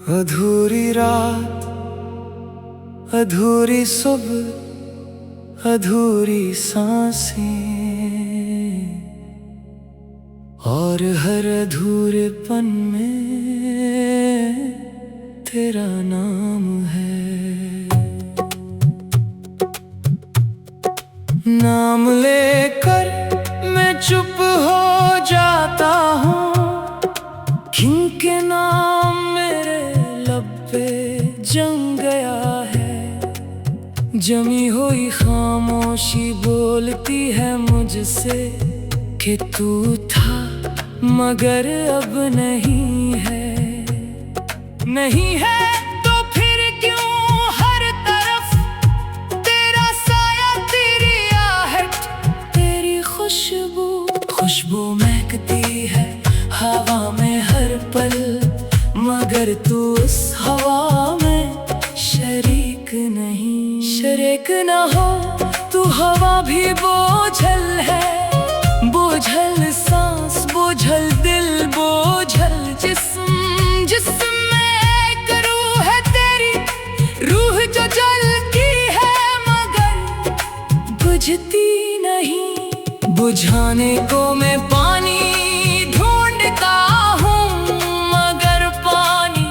अधूरी रात, अधूरी सुबह, अधूरी सांसें, और हर अधूरेपन में तेरा नाम है। नाम लेकर मैं चुप हो जाता हूँ, क्योंकि नाम मेरे लब पे जम गया है। जमी हुई खामोशी बोलती है मुझसे कि तू था मगर अब नहीं है। नहीं है तो फिर क्यों हर तरफ तेरा साया, तेरी आहट, तेरी खुशबू। खुशबू महकती है हवा में हर पल, मगर तू उस हवा में शरीक नहीं। शरीक ना हो तू हवा भी बोझल है, बोझल सांस, बोझल दिल, बोझल जिस्म। जिस्म में एक रूह है तेरी, रूह जो जलती है मगर बुझती नहीं। बुझाने को मैं पानी ढूंढता हूँ, मगर पानी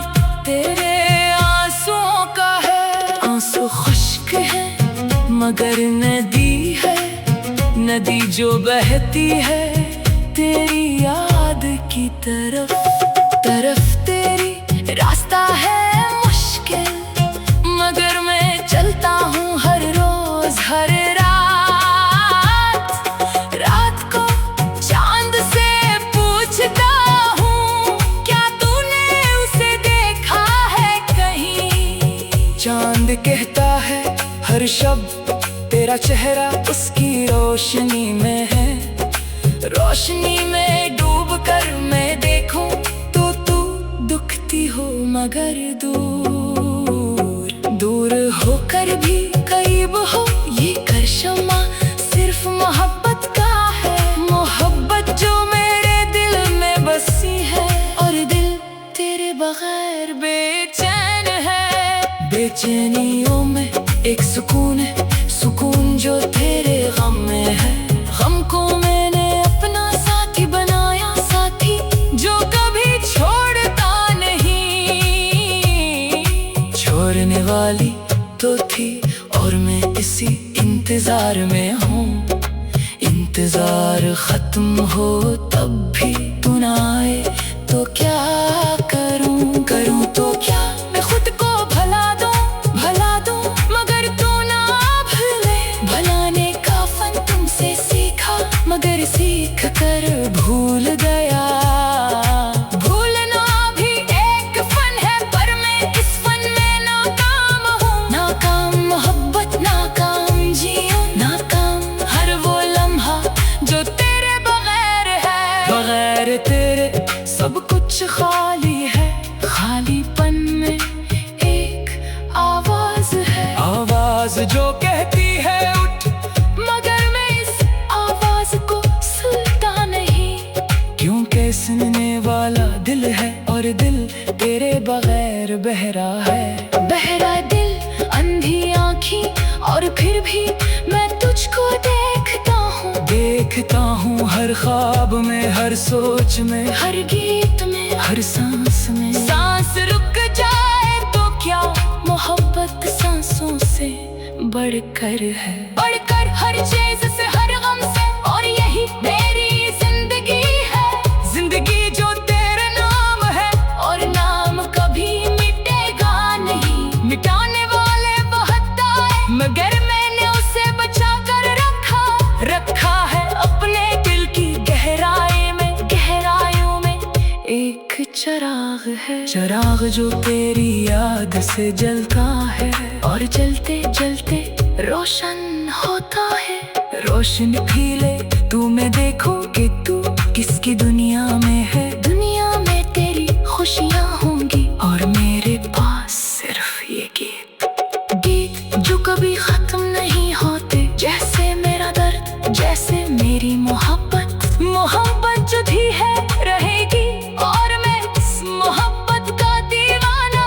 तेरे आंसुओं का है। आंसू खुश्क है मगर नदी है, नदी जो बहती है तेरी याद की तरफ। तरफ तेरी रास्ता है मुश्किल, मगर मैं चलता हूँ हर रोज हर रात। रात को चांद से पूछता हूँ, क्या तूने उसे देखा है कहीं? चांद कहता है हर शब्द तेरा चेहरा उसकी रोशनी में है। रोशनी में डूब कर मैं देखूं तो तू दुखती हो मगर दूर। दूर होकर भी करीब हो ये करशमा सिर्फ मोहब्बत का है। मोहब्बत जो मेरे दिल में बसी है, और दिल तेरे बगैर बेचैन है। बेचैनियों में एक सुकून है, सुकून जो तेरे गम में है। गम को मैंने अपना साथी बनाया, साथी जो कभी छोड़ता नहीं। छोड़ने वाली तो थी और मैं इसी इंतजार में हूँ। इंतजार खत्म हो तब भी तू ना आए तो क्या करूँ? करूँ तो क्या मैं खुद को भला दूँ मगर तू ना भूले। भलाने का फन तुमसे सीखा मगर सीख कर भूल गया। भूलना भी एक फन है पर मैं इस फन में नाकाम हूँ। नाकाम मोहब्बत, नाकाम जियो, नाकाम हर वो लम्हा जो तेरे बगैर है। बगैर तेरे सब कुछ खाली है, खालीपन में एक आवाज है। आवाज जो कहती है उठ, मगर मैं इस आवाज को सुनता नहीं। क्योंकि सुनने वाला दिल है और दिल तेरे बगैर बहरा है। बहरा दिल, अंधी आँखें, और फिर भी मैं तुझको देखता हूँ। देखता हूँ हर ख्वाब में, हर सोच में, हर गीत में, हर सांस में। सांस रुक जाए तो क्या, मोहब्बत सांसों से बढ़कर है। बढ़कर हर चीज से, हर गम से, और यही मेरी जिंदगी है। जिंदगी जो तेरे नाम है, और नाम कभी मिटेगा नहीं। मिटाने वाले बहुत आए मगर मैंने उसे बचा कर रखा है अपने दिल की गहराई में। गहराइयों में एक चिराग है, चिराग जो तेरी याद से जलता है, और जलते जलते रोशन होता है। रोशनी फीले तू मैं देखूं कि तू किसकी दुनिया में है। दुनिया में तेरी खुशियाँ होंगी और मेरे पास सिर्फ ये गीत। गीत जो कभी खत्म नहीं होते, जैसे मेरा दर्द, जैसे मेरी मोहब्बत। मोहब्बत जो भी है रहेगी, और मैं इस मोहब्बत का दीवाना।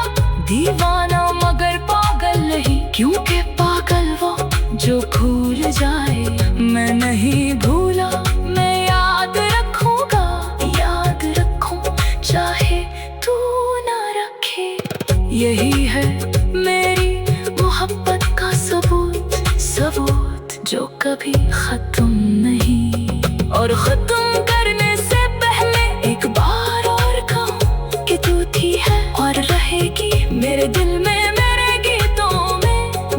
क्योंकि पागल वो जो भूल जाए, मैं नहीं भूला, मैं याद रखूंगा, याद रखूं चाहे तू ना रखे। यही है मेरी मोहब्बत का सबूत, सबूत जो कभी खत्म नहीं। और खत्म करने से पहले एक बार और कहूं कि तू थी है और रहेगी मेरे दिल में, मेरे गीतों में।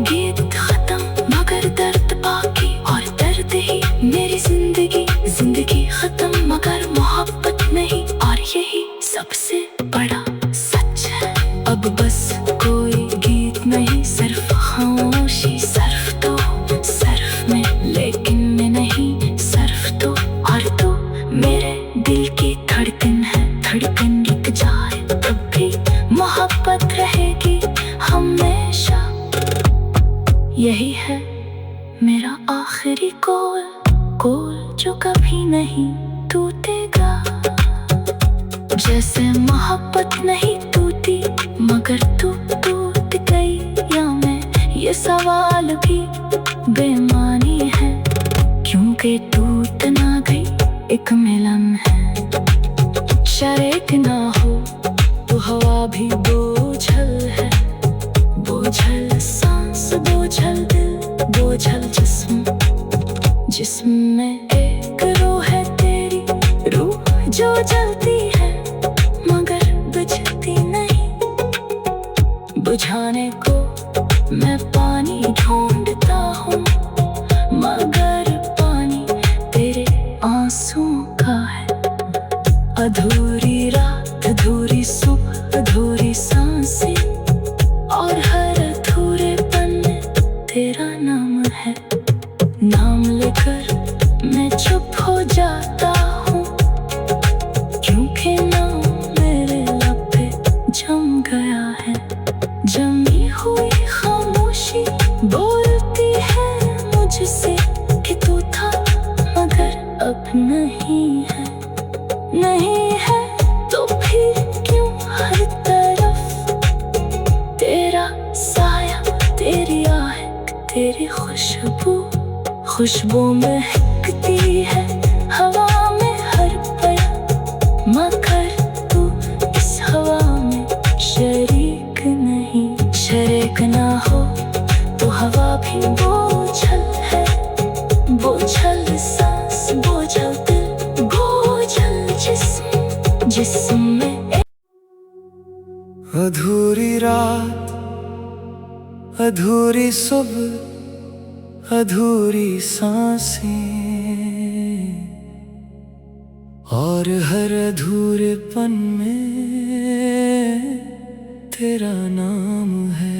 गीत खत्म मगर दर्द बाकी, और दर्द ही मेरी जिंदगी, जिंदगी खत्म मगर मोहब्बत नहीं। और यही सबसे बड़ा सच है। अब बस कोई गीत नहीं, सिर्फ खामोशी, सिर्फ तो सिर्फ में, लेकिन मैं नहीं, सिर्फ तो। और तू मेरे दिल की धड़कन है, धड़कन रुक जाए तब भी मोहब्बत रहेगी हमेशा। यही है मेरा आखिरी कॉल, कॉल जो कभी नहीं टूटेगा। जैसे मोहब्बत नहीं टूटी मगर तू टूट गई, या मैं ये सवाल भी बेमानी है, क्योंकि टूट ना गई एक मिलन है। शरीक ना हो तो हवा भी बोझल है, बोझल सांस, बोझल दिल, बोझल जिस्म, जिस्म में एक रूह है तेरी, रूह जो जलती है मगर बुझती नहीं। बुझाने को मैं पानी ढूंढता हूँ, मगर पानी तेरे आंसुओं का है। अधूरी रात, अधूरी सुबह, अधूरी सांसें, और हर अधूरेपन में तेरा नाम है। नाम लेकर मैं चुप हो जाता हूँ, क्योंकि नाम मेरे लब पे जम गया है। जमी हुई खामोशी बोलती है मुझसे कि तू था मगर अब नहीं है, नहीं है। तो फिर क्यों हर तरफ तेरा साया, तेरी आहट, तेरी खुशबू, खुशबू महकती है हवा में हर पल, मगर तू इस हवा में शरीक नहीं। शरीक ना हो तो हवा भी बोझल है, बोझल सांस, बोझल दिल, बोझल जिस्म, जिस्म में। अधूरी रात, अधूरी सुबह, अधूरी सांसें, और हर अधूरेपन में तेरा नाम है।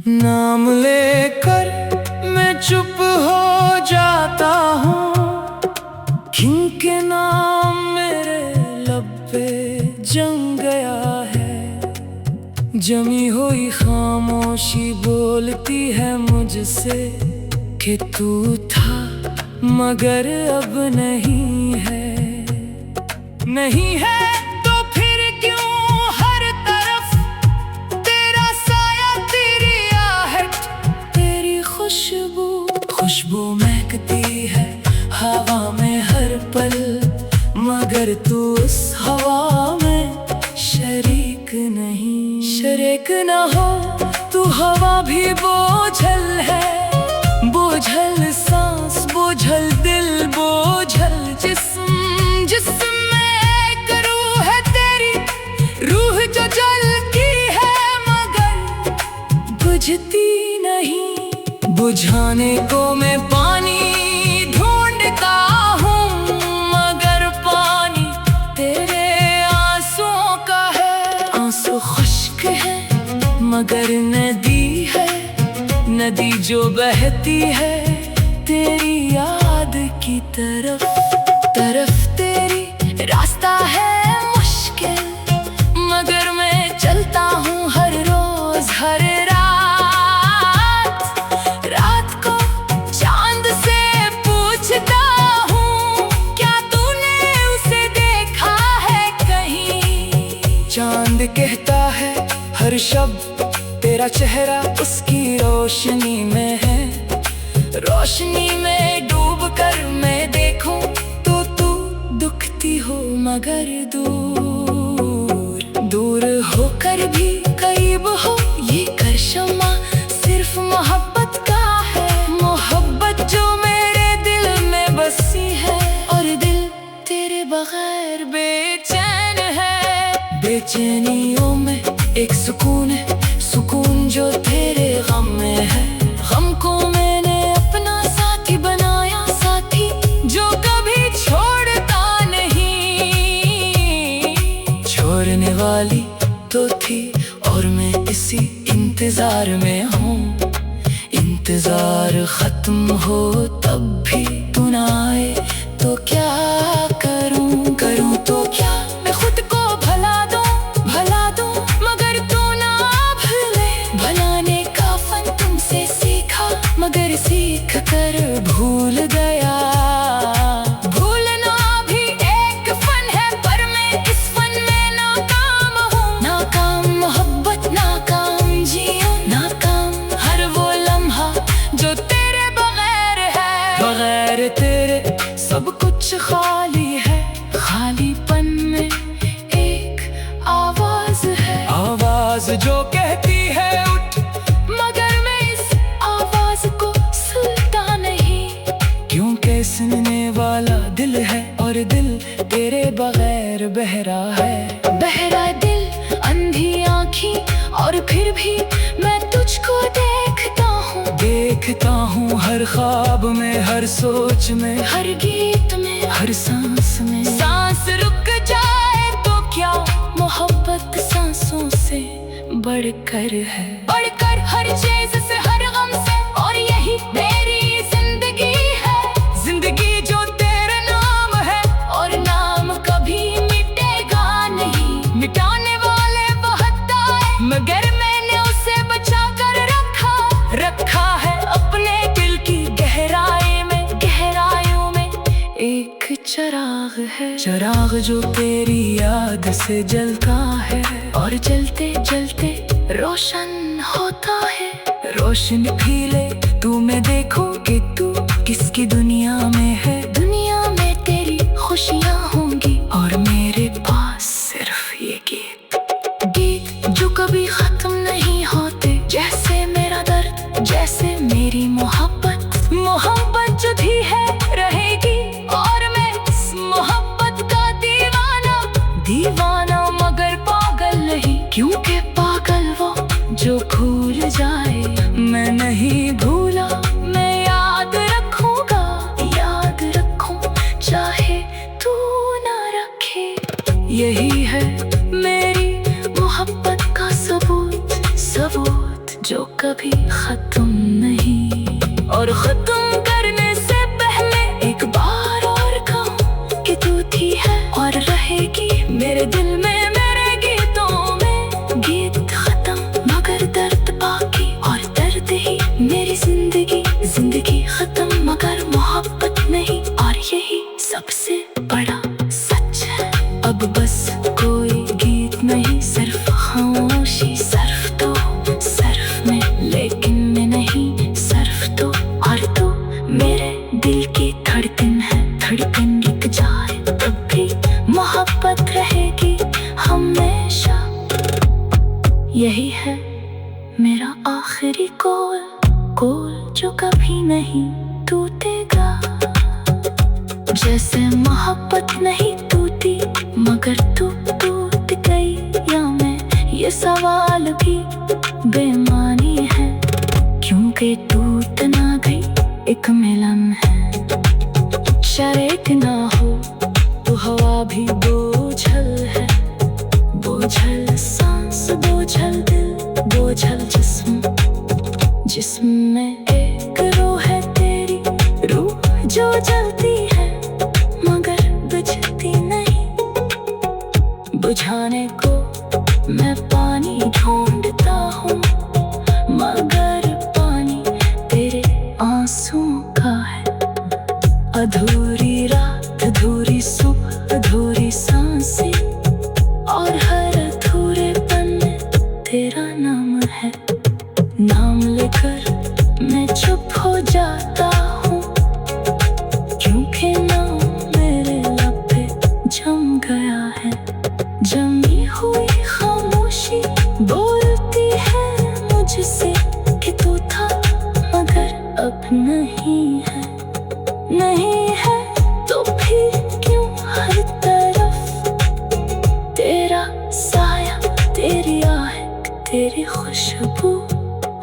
नाम लेकर मैं चुप हो जाता हूँ, क्योंकि नाम मेरे लब पे जम गया है। जमी हुई खामोशी बोलती है मुझसे कि तू था मगर अब नहीं है, नहीं है। तो फिर क्यों हर तरफ तेरा साया, तेरी आहट, तेरी खुशबू, खुशबू महकती है हवा में हर पल, मगर तू उस हवा में शरीक नहीं। शरीक न हो तू हवा भी बोझल है, बोझल सांस, बोझल दिल, बोझल जिस्म, जिस्म में एक रूह है तेरी, रूह जो जलती है मगर बुझती नहीं। बुझाने को मैं पानी ढूंढता हूँ, मगर पानी तेरे आंसुओं का है। आंसू खुश्क है मगर नदी है, नदी जो बहती है तेरी याद की तरफ, तरफ तेरी रास्ता है मुश्किल, मगर मैं चलता हूँ हर रोज, हर रात, रात को चांद से पूछता हूँ क्या तूने उसे देखा है कहीं। चांद कहता है हर शब्द तेरा चेहरा उसकी रोशनी में है। रोशनी में डूब कर मैं देखूं तो तू दुखती हो मगर दूर दूर होकर भी करीब हो। ये करशमा सिर्फ मोहब्बत का है, मोहब्बत जो मेरे दिल में बसी है। और दिल तेरे बगैर बेचैन है। बेचैनियों में एक सुकून है, सुकून जो तेरे गम में है। गम को मैंने अपना साथी बनाया, साथी जो कभी छोड़ता नहीं। छोड़ने वाली तो थी और मैं इसी इंतजार में हूँ। इंतजार खत्म हो तब भी तू ना आए तो क्या करूँ, करूँ तो क्या। मैं खुद को भला दूँ मगर तू ना भूले। भलाने का फन तुमसे सीखा मगर सीख कर भूल गया। भूलना भी एक फन है पर मैं इस फन में नाकाम हूँ। नाकाम मोहब्बत, नाकाम जीऊं, नाकाम हर वो लम्हा जो तेरे बगैर है। बगैर तेरे सब कुछ खाली है। खालीपन में एक आवाज है, आवाज जो कहती है उठ, मगर मैं इस आवाज को सुनता नहीं। क्योंकि सुनने वाला दिल है और दिल तेरे बगैर बहरा है। बहरा दिल, अंधी आँखें और फिर भी मैं तुझको देखता हूँ हर ख्वाब में, हर सोच में, हर गीत में, हर सांस में। सांस रुक जाए तो क्या, मोहब्बत सांसों से बढ़कर है। बढ़कर हर चीज से, हर गम से, और यही मेरी जिंदगी है। जिंदगी जो तेरे नाम है और नाम कभी मिटेगा नहीं। मिटाने वाले बहुत आए मगर मैंने उसे बचा कर रखा है अपने दिल की गहराइयों में एक चिराग है। चिराग जो तेरी याद से जलता है और जलते जलते रोशन होता है। रोशन खिले तू मैं देखूं कि तू किसकी दुनिया में है। दुनिया में तेरी खुशियाँ होंगी और मेरे पास सिर्फ ये गीत जो कभी खत्म नहीं होते। जैसे मेरा दर्द, जैसे मेरी मोहब्बत, मोहब्बत जो थी है रहेगी। और मैं इस मोहब्बत का दीवाना मगर पागल नहीं। क्योंकि पागल वो जो भूल जाए, मैं नहीं भूला, मैं याद रखूंगा, याद रखूं चाहे तू ना रखे। यही है मेरी मोहब्बत का सबूत जो कभी खत्म नहीं। और खत्म करने से पहले एक बार और कहूं कि तू थी है और रहेगी मेरे दिल में, मेरे गीतों में। गीत खत्म मगर दर्द बाकी, और दर्द ही मेरी जिंदगी खत्म मगर मोहब्बत नहीं। और यही सबसे बड़ा सच है। अब बस कोई गीत नहीं, सिर्फ खामोशी, सिर्फ तो सिर्फ मैं, लेकिन मैं नहीं, सिर्फ तो। और तू मेरे दिल की धड़कन है। धड़कन रुक जाए तब भी मोहब्बत रहेगी हमेशा। यही है मेरा आखिरी कॉल जो कभी नहीं टूटेगा। जैसे मोहब्बत नहीं टूटी मगर तू टूट गई, या मैं ये सवाल भी बेमानी है। क्योंकि टूट ना गई एक मिलन है। शायद ना हो तो हवा भी बोझल है। बोझल सांस, बोझल दिल, बोझल जिस्म में एक रूह है तेरी, रूह जो जलती है मगर बुझती नहीं। बुझाने को मैं पानी ढूंढता हूँ मगर पानी तेरे आंसुओं का है। अधूरी रात, अधूरी सुबह, अधूरी सांसें, और हर अधूरेपन में तेरा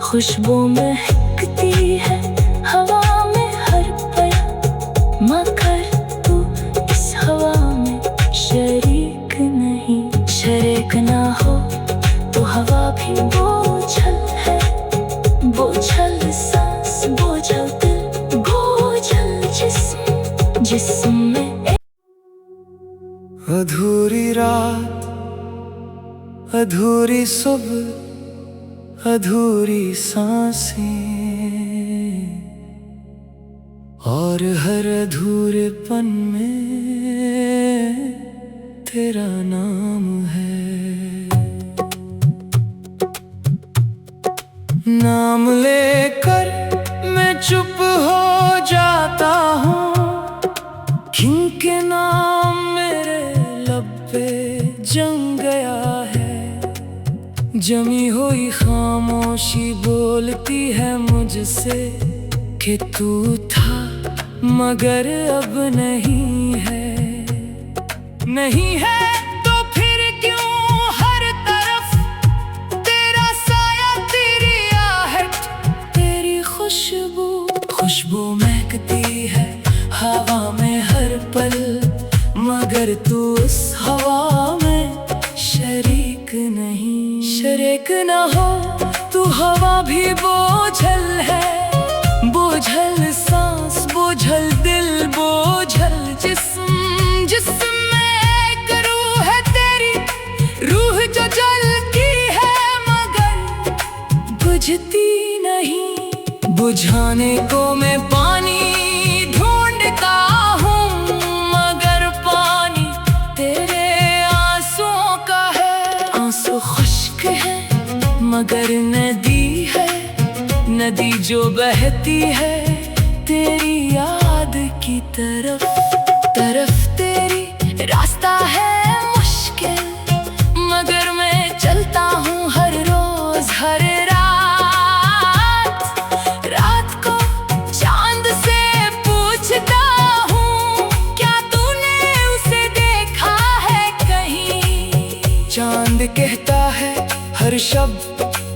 खुशबू महकती है हवा में हर पल, मगर तू इस हवा में शरीक नहीं। शरीक ना हो तो हवा भी बोझल है, बोझल सांस, बोझल दिल, बोझल जिस्म, जिस्म में अधूरी रात, अधूरी सुबह, अधूरी सांसें, और हर अधूरेपन में तेरा नाम है। नाम लेकर मैं चुप हो जाता हूँ, क्योंकि नाम मेरे लब पे जम गया है। जमी हुई खामोशी बोलती है मुझसे कि तू था मगर अब नहीं है। नहीं है तो फिर क्यों हर तरफ तेरा साया, तेरी आहट, तेरी खुशबू। खुशबू महकती है हवा में हर पल, मगर तू उस हवा में शरीक नहीं। शरीक न हो तू हवा भी बोझल है, बोझल सांस, बोझल दिल, बोझल जिस्म, जिस्म में एक रूह है तेरी, रूह जो जलती है मगर बुझती नहीं। बुझाने को मैं पानी ढूंढता हूँ, मगर पानी तेरे आंसुओं का है। आंसू खुश्क है मगर नदी है, नदी जो बहती है तेरी याद की तरफ। तरफ तेरी रास्ता है मुश्किल, मगर मैं चलता हूँ हर रोज हर रात। रात को चांद से पूछता हूँ, क्या तूने उसे देखा है कहीं? चांद कहता है हर शब्द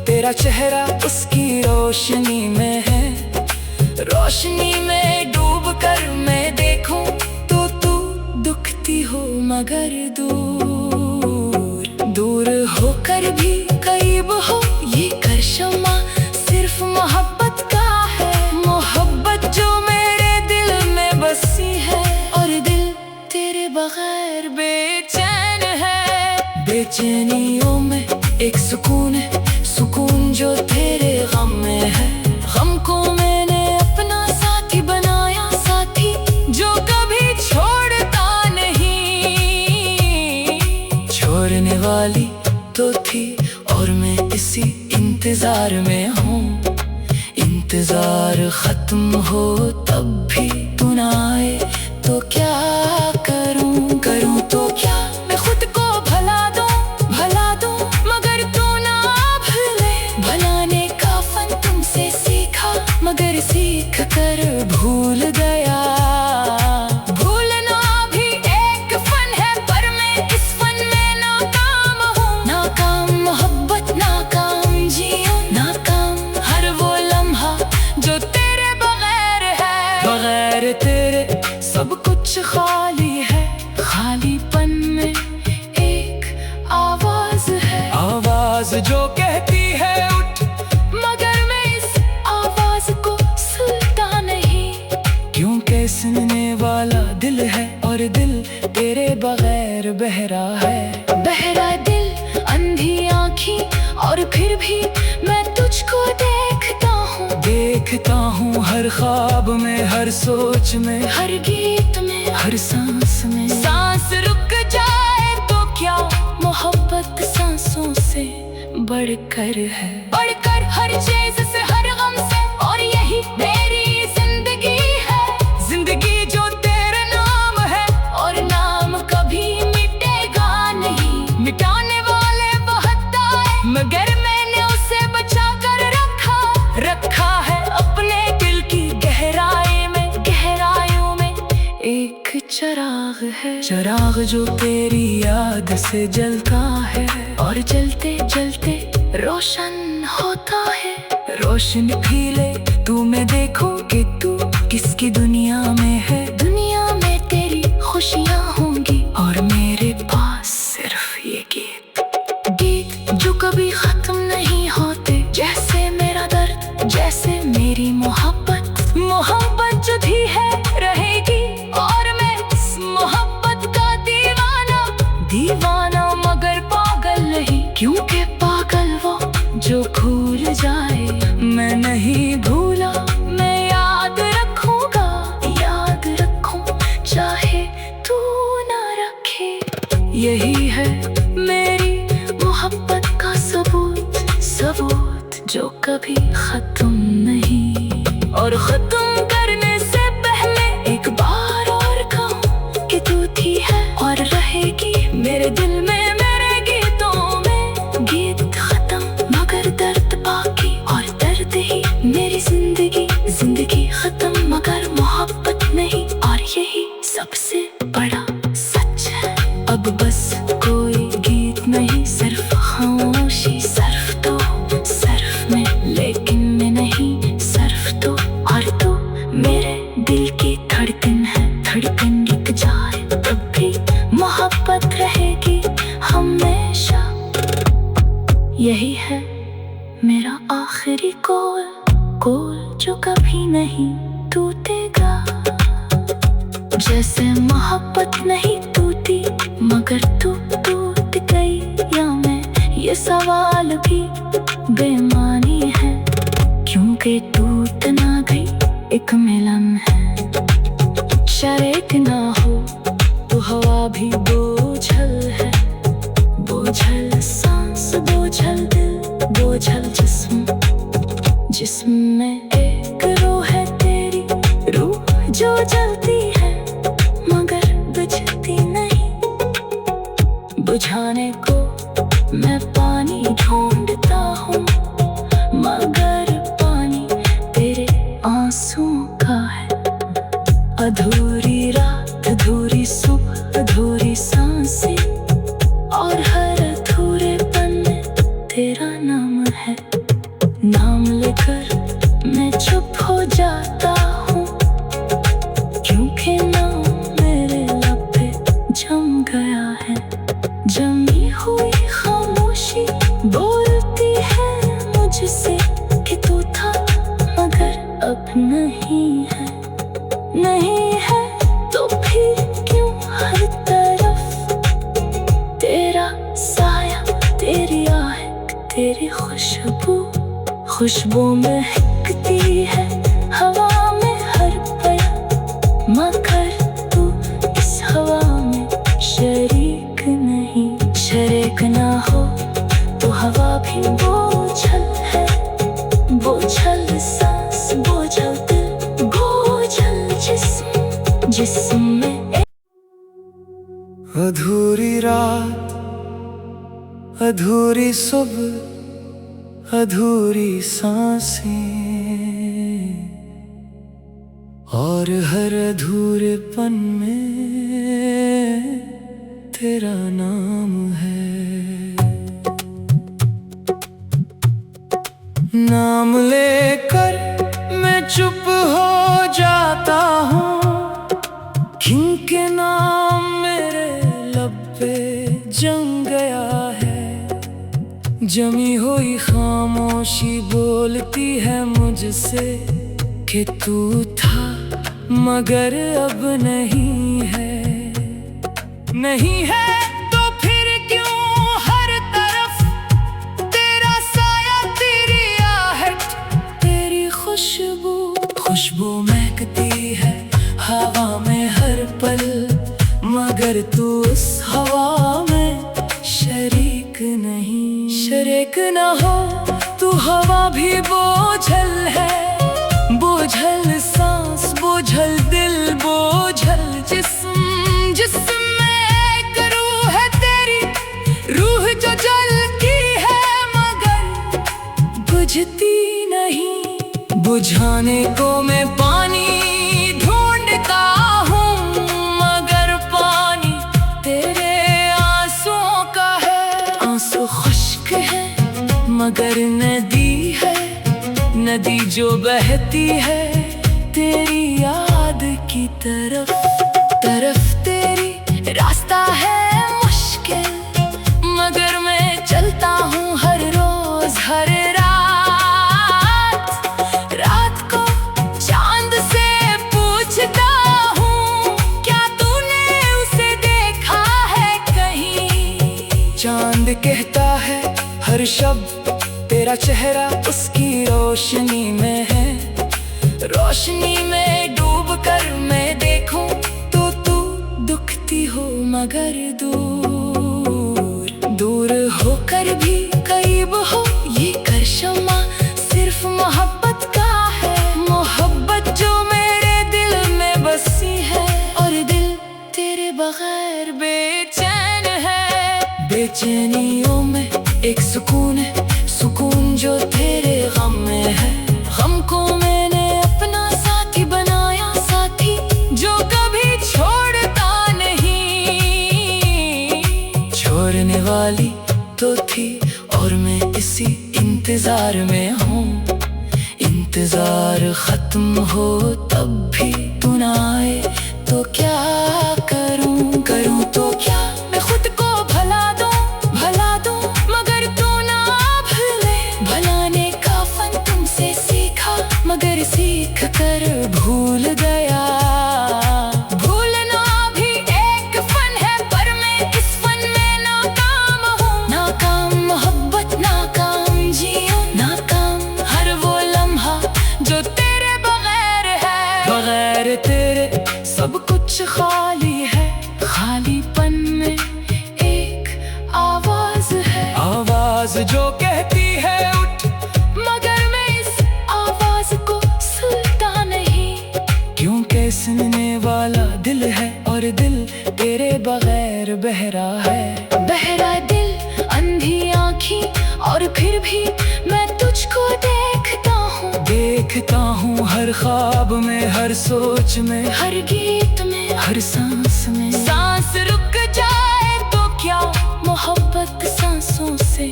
तेरा चेहरा उसकी रोशनी में है। रोशनी में डूब कर मैं देखूं तो तू दुखती हो मगर दूर, दूर होकर भी करीब हो। ये करशमा सिर्फ मोहब्बत का है, मोहब्बत जो मेरे दिल में बसी है, और दिल तेरे बगैर बेचैन है। बेचैनियों में एक सुकून है, सुकून जो तेरे गम में है। गम को मैंने अपना साथी बनाया, साथी जो कभी छोड़ता नहीं। छोड़ने वाली तो थी और मैं इसी इंतजार में हूँ। इंतजार खत्म हो तब भी तू ना आए तो क्या करूँ? करूँ तो क्या मैं खुद को भला दूँ, भला दूँ, मगर तू ना भले। भलाने का फन तुमसे सीखा, मगर सीख कर भूल गया। भूलना भी एक फन है, पर मैं इस फन में नाकाम हूँ। नाकाम मोहब्बत, नाकाम जियो, नाकाम हर वो लम्हा जो तेरे बगैर है। बगैर तेरे सब कुछ खाली है, खालीपन में एक आवाज है। आवाज जो कहती है उठ, मगर मैं इस आवाज को सुनता नहीं। क्योंकि सुनने वाला दिल है और दिल तेरे बगैर बहरा है। बहरा दिल, अंधी आँखें, और फिर भी मैं तुझको देखता हूँ। देखता हूँ हर ख्वाब में, हर सोच में, हर गीत में, हर सांस में। सांस रुक जाए तो क्या, मोहब्बत सांसों से बढ़कर है। बढ़कर हर चीज से, हर गम से, और यही मेरी जिंदगी है। जिंदगी जो तेरे नाम है, और नाम कभी मिटेगा नहीं। मिटाने वाले बहुत आए, मगर मैंने उसे बचा कर रखा। रखा है अपने दिल की गहराई में, गहराइयों में एक चिराग है। चिराग जो तेरी याद से जलता है, और जलते जलते रोशन होता है। रोशन फीले तू मैं देखूं कि तू किसकी दुनिया में है। दुनिया में तेरी खुशियाँ होंगी और मेरे पास सिर्फ ये गीत जो कभी खत्म नहीं होते। जैसे मेरा दर्द, जैसे मेरी मोहब्बत। मोहब्बत जो भी है रहेगी, और मैं इस मोहब्बत का दीवाना मगर पागल नहीं। क्योंकि पागल वो जो भूल जाए, मैं नहीं भूला, मैं याद रखूंगा। याद रखूं चाहे तू ना रखे। यही है मेरी मोहब्बत का सबूत जो कभी खत्म नहीं। और खत्म करने से पहले एक बार और कहूं कि तू थी है और रहेगी मेरे दिल में, मेरे गीतों में। गीत खत्म मगर दर्द बाकी, और दर्द ही मेरी जिंदगी खत्म मगर मोहब्बत नहीं। और यही सबसे बड़ा सच है। अब बस कोई गीत नहीं, सिर्फ खामोशी। सर्फ में, लेकिन मैं नहीं सर्फ तो। और तू मेरे दिल की धड़कन है। धड़कन रुक जाए तब भी मोहब्बत रहेगी हमेशा। यही है मेरा आखिरी कॉल जो कभी नहीं टूटेगा। जैसे मोहब्बत नहीं टूटी मगर तू टूट गई, या मैं, ये सवाल भी बेमानी है। क्योंकि टूट ना गई एक मिलन है। शरीक ना हो तो हवा भी बोझल है। बोझल सांस, बोझल दिल, बोझल जिस्म में एक रूह है तेरी। रूह जो जलती है मगर बुझती नहीं। बुझाने को मैं पानी ढूंढता हूँ, मगर पानी तेरे आंसुओं का है। अधूरी रात, अधूरी सुबह, अधूरी सांसें, और हर अधूरेपन में तेरा नाम है। नाम लेकर मैं चुप हो जाता हूँ, क्योंकि नाम मेरे लब पे जम गया है। जमी हुई खामोशी बोलती है मुझसे कि तू था मगर अब नहीं है। नहीं है तो फिर क्यों हर तरफ तेरा साया, तेरी आहट, तेरी खुशबू महकती है हवा में हर पल। मगर तू इस हवा में शरीक नहीं। शरीक ना हो तो हवा भी बोझल है। बोझल सांस, बोझल दिल, बोझल जिस्म में। अधूरी रात, अधूरी सुबह, अधूरी सांसें, और हर अधूरेपन में तेरा नाम है। नाम लेकर मैं चुप हो जाता हूँ, क्योंकि नाम मेरे लब पे जम गया है। जमी हुई खामोशी बोलती है मुझसे कि तू था मगर अब नहीं है। नहीं है तो फिर क्यों हर तरफ तेरा साया, तेरी आहट, तेरी खुशबू महकती है हवा में हर पल। मगर तू उस हवा में शरीक नहीं। शरीक ना हो तू हवा भी बोझल है। बोझल सांस, बोझल दिल, बोझल जिस्म में एक रूह है तेरी। रूह जो जलती है मगर बुझती नहीं। बुझाने को मैं पानी ढूंढता हूँ, मगर पानी तेरे आंसुओं का है। आंसू खुश्क है मगर नदी नदी जो बहती है तेरी याद की तरफ तरफ। तेरी रास्ता है मुश्किल मगर मैं चलता हूँ हर रोज हर रात। रात को चांद से पूछता हूँ क्या तूने उसे देखा है कहीं। चांद कहता है हर शब्द तेरा चेहरा उसकी रोशनी में है। रोशनी में डूब कर मैं देखूं तो तू दुखती हो मगर दूर दूर होकर भी करीब हो। ये करशमा सिर्फ मोहब्बत का है, मोहब्बत जो मेरे दिल में बसी है। और दिल तेरे बगैर बेचैन है। बेचैनियों में एक सुकून है, सुकून जो तेरे गम में है। गम को मैंने अपना साथी बनाया, साथी जो कभी छोड़ता नहीं। छोड़ने वाली तो थी और मैं इसी इंतजार में हूँ। इंतजार खत्म हो तब भी तू ना आए तो क्या करूँ करूँ तो क्या। मैं खुद को भला दूँ मगर तू ना भूले। भलाने का फन तुमसे सीखा मगर सीख कर भूल गया। भूलना भी एक फन है पर मैं इस फन में नाकाम हूँ। नाकाम मोहब्बत, नाकाम जियो, नाकाम हर वो लम्हा जो तेरे बगैर है। बगैर तेरे सब कुछ खाली है। खालीपन में एक आवाज है, आवाज जो कहती है उठ मगर मैं इस आवाज को सुनता नहीं। क्योंकि सुनने वाला दिल है और दिल तेरे बगैर बहरा है। बहरा दिल, अंधी आँखें और फिर भी मैं तुझको देखता हूँ हर ख्वाब में, हर सोच में, हर गीत में, हर सांस में। सांस रुक जाए तो क्या, मोहब्बत सांसों से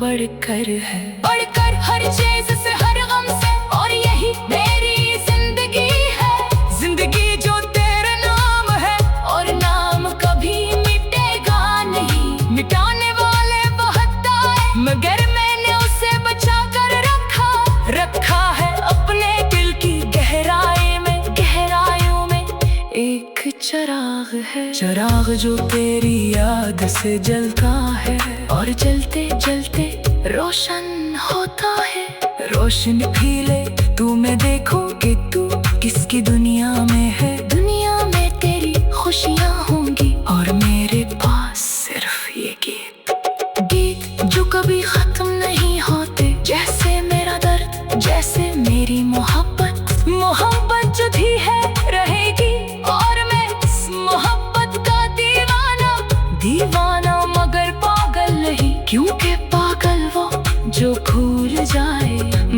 बढ़कर है। बढ़कर हर चीज से, हर गम से, और यही मेरी जिंदगी है। जिंदगी जो तेरे नाम है और नाम कभी मिटेगा नहीं। मिटाने वाले बहुत आए मगर मैंने उसे बचा कर रखा है अपने दिल की गहराइयों में एक चिराग है। चिराग जो तेरी याद से जलता है और जलते जलते रोशन होता है। रोशन फीले तू मैं देखूं कि तू किसकी दुनिया में है। दुनिया में तेरी खुशियाँ होंगी और मेरे पास सिर्फ ये गीत जो कभी खत्म नहीं होते। जैसे मेरा दर्द, जैसे मेरी मोहब्बत जो भी है रहेगी। और मैं इस मोहब्बत का दीवाना मगर पागल नहीं। क्योंकि पागल वो जो भूल जाए,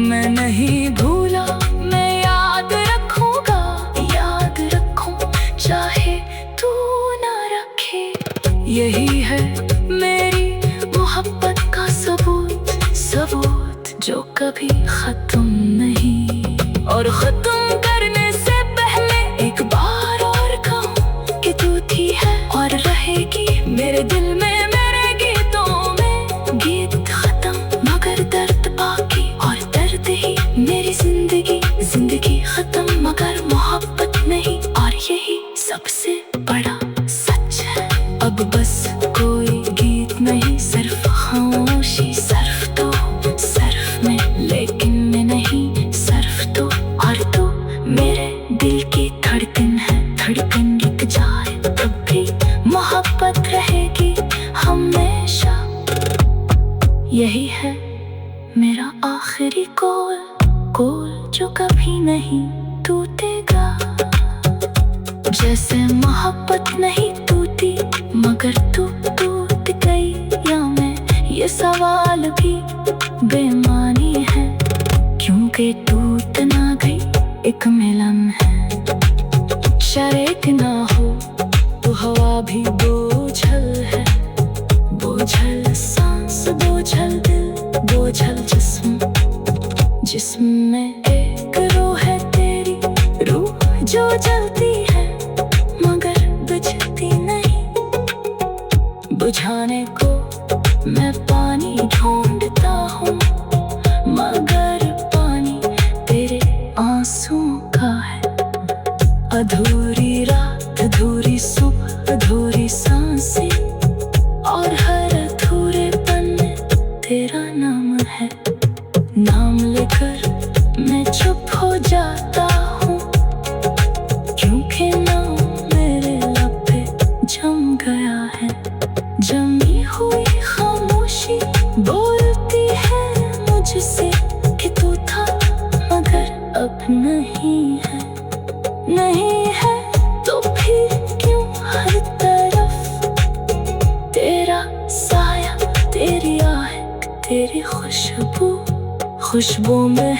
मैं नहीं भूला। मैं याद रखूंगा, याद रखूं चाहे तू ना रखे। यही है मेरी मोहब्बत का सबूत जो कभी खत्म नहीं। और खत्म करने से पहले एक बार और कहूं कि तू थी है और रहेगी मेरे दिल में, मेरे गीतों में। गीत खत्म मगर दर्द बाकी, और दर्द ही मेरी जिंदगी खत्म मगर मोहब्बत नहीं। और यही सबसे बड़ा सच है। अब बस कोई गीत नहीं, सिर्फ खामोशी, सिर्फ तो सिर्फ मैं, लेकिन मैं नहीं सिर्फ तो। और तू मेरे दिल की धड़कन है। धड़कन रुक जाए तब भी मोहब्बत रहेगी हमेशा। यही है मेरा आखिरी कॉल जो कभी नहीं टूटेगा। जैसे मोहब्बत नहीं टूटी मगर तू टूट गई, या मैं ये सवाल भी बेमानी है। क्योंकि टूट ना गई एक मिलन है। शरीक ना हो तो हवा भी बोझल है। बोझल सांस, बोझल दिल, बोझल जिस्म बुझाने को मैं पानी ढूंढता हूँ, मगर पानी तेरे आंसुओं का है। अधूरी रात, अधूरी सुबह, अधूरी सांसें, और हर अधूरे पल में तेरा नाम है। नाम लेकर मैं चुप हो जाता हूँ, क्योंकि नाम मेरे लब पे जम गया है। जमी हुई खामोशी बोलती है मुझसे कि तू था, मगर अब नहीं है। नहीं है तो फिर क्यों हर तरफ तेरा साया, तेरी आहट, तेरी खुशबू, खुशबू में